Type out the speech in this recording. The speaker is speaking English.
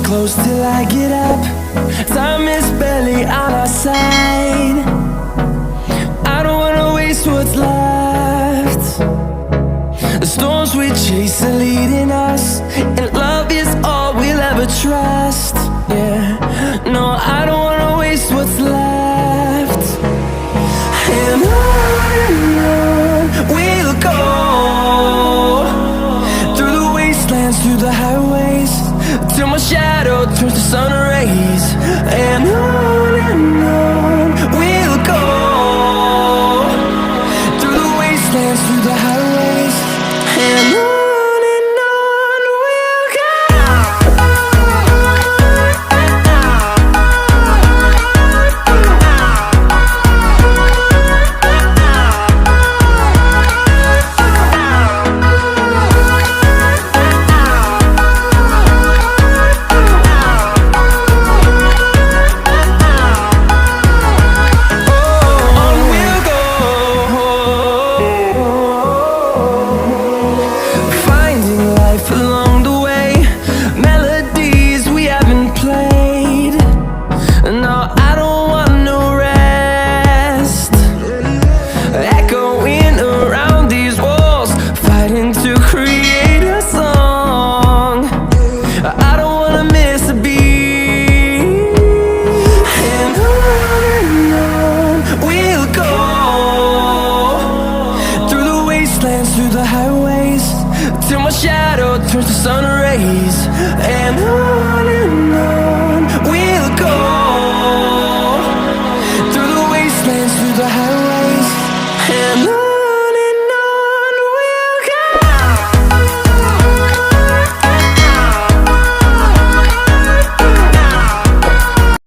Close till I get up. Time is barely on our side. I don't wanna waste what's left. The storms we chase are leading us, and love is all we'll ever trust. Yeah, no, I don't wanna waste what's left. And on we'll go, through the wastelands, through the highways, till my shadow turns to sun rays. And on we'll go, through the wastelands, through the highways, and on we'll go. Through the highways, till my shadow turns to sun rays. And on